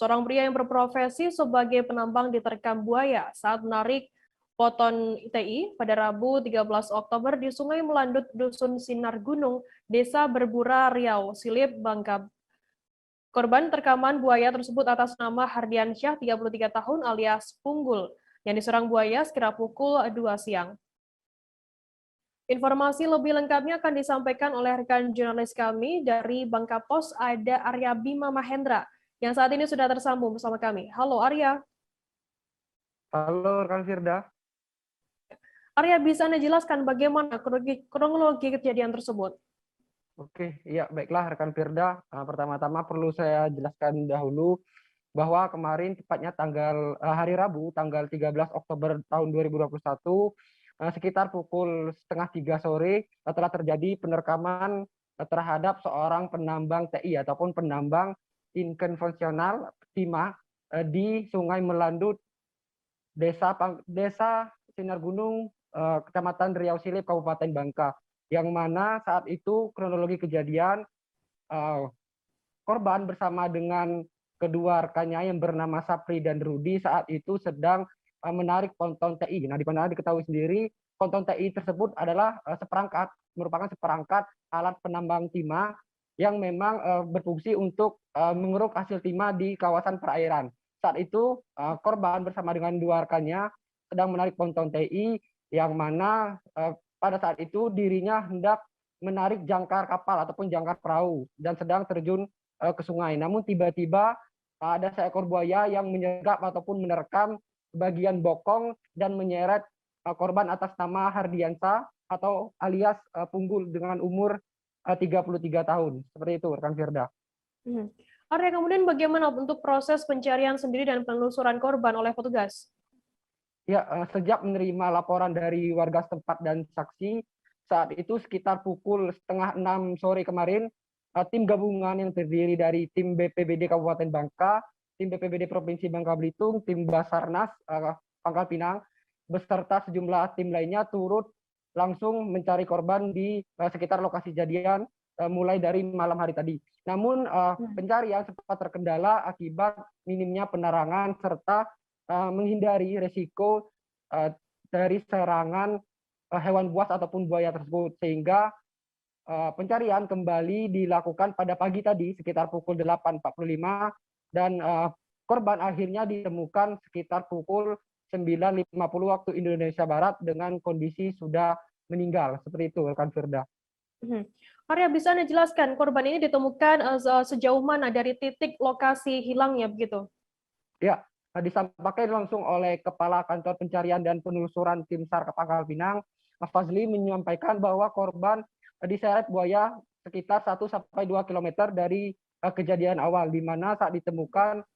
Seorang pria yang berprofesi sebagai penambang diterkam buaya saat menarik poton TI pada Rabu 13 Oktober di Sungai Melandut, Dusun Sinar Gunung, Desa Berbura, Riau, Silip, Bangka. Korban terkaman buaya tersebut atas nama Hardiansyah, 33 tahun alias Punggul, yang diserang buaya sekira pukul 2 siang. Informasi lebih lengkapnya akan disampaikan oleh rekan jurnalis kami dari Bangka Pos, ada Arya Bima Mahendra, yang saat ini sudah tersambung bersama kami. Halo Arya. Halo rekan Firda. Arya, bisa Anda jelaskan bagaimana kronologi kejadian tersebut? Oke, iya baiklah rekan Firda. Pertama-tama perlu saya jelaskan dahulu bahwa kemarin tepatnya hari Rabu tanggal 13 Oktober tahun 2021 sekitar pukul setengah 3 sore telah terjadi penerkaman terhadap seorang penambang TI ataupun penambang inkonvensional timah di Sungai Melandut, Desa Sinar Gunung, Kecamatan Riau Silip, Kabupaten Bangka. Yang mana saat itu kronologi kejadian korban bersama dengan kedua rekannya yang bernama Sapri dan Rudi saat itu sedang menarik ponton TI. Nah, di mana diketahui sendiri ponton TI tersebut adalah merupakan seperangkat alat penambang timah yang memang berfungsi untuk mengeruk hasil timah di kawasan perairan. Saat itu korban bersama dengan dua rekannya sedang menarik ponton TI yang mana pada saat itu dirinya hendak menarik jangkar kapal ataupun jangkar perahu dan sedang terjun ke sungai. Namun tiba-tiba ada seekor buaya yang menyergap ataupun menerkam bagian bokong dan menyeret korban atas nama Hardiansa atau alias Punggul dengan umur 33 tahun. Seperti itu, rekan Firda. Arya, kemudian bagaimana untuk proses pencarian sendiri dan penelusuran korban oleh petugas? Ya, sejak menerima laporan dari warga setempat dan saksi, saat itu sekitar pukul setengah 6 sore kemarin, tim gabungan yang terdiri dari tim BPBD Kabupaten Bangka, tim BPBD Provinsi Bangka Belitung, tim Basarnas Pangkal Pinang, beserta sejumlah tim lainnya turut langsung mencari korban di sekitar lokasi kejadian mulai dari malam hari tadi. Namun pencarian sempat terkendala akibat minimnya penerangan serta menghindari resiko dari serangan hewan buas ataupun buaya tersebut, sehingga pencarian kembali dilakukan pada pagi tadi sekitar pukul 8.45 dan korban akhirnya ditemukan sekitar pukul 9.50 waktu Indonesia Barat dengan kondisi sudah meninggal. Seperti itu, rekan Firda. Arya, bisa Anda jelaskan korban ini ditemukan sejauh mana dari titik lokasi hilangnya begitu? Ya, disampaikan langsung oleh Kepala Kantor Pencarian dan Penelusuran Tim SAR Pangkal Pinang, Mas Fazli, menyampaikan bahwa korban diseret buaya sekitar 1-2 km dari kejadian awal, di mana saat ditemukan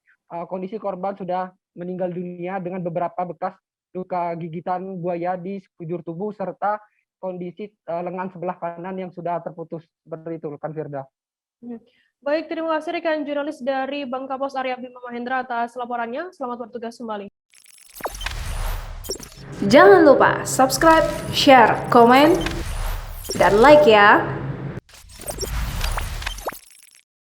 kondisi korban sudah meninggal dunia dengan beberapa bekas luka gigitan buaya di sekujur tubuh serta kondisi lengan sebelah kanan yang sudah terputus. Seperti itu, rekan Firda. Baik, terima kasih rekan jurnalis dari Bangka Pos Arya Bima Mahendra atas laporannya. Selamat bertugas kembali. Jangan lupa subscribe, share, komen, dan like ya.